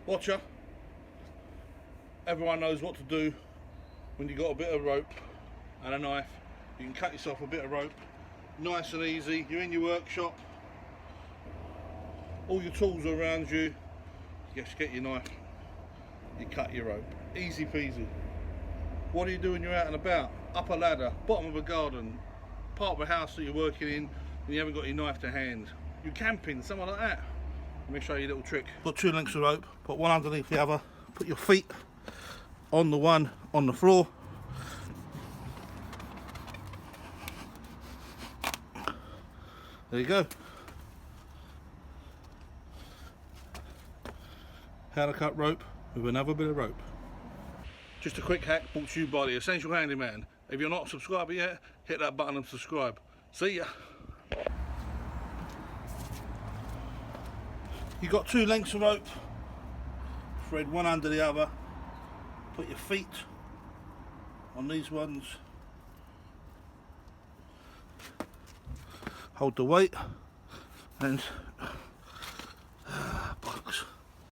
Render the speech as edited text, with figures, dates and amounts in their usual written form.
Watcher, everyone knows what to do when you've got a bit of rope and a knife. You can cut yourself a bit of rope, nice and easy. You're in your workshop, all your tools are around you. You just get your knife, you cut your rope, easy peasy. What do you do when you're out and about? Up a ladder, bottom of a garden, part of a house that you're working in, and you haven't got your knife to hand. You're camping, something like that. Let me show you a little trick. Put two lengths of rope, put one underneath the other, put your feet on the one on the floor. There you go. How to cut rope with another bit of rope. Just a quick hack brought to you by the Essential Handyman. If you're not a subscriber yet, hit that button and subscribe. See ya. You've got two lengths of rope, thread one under the other, put your feet on these ones, hold the weight and box.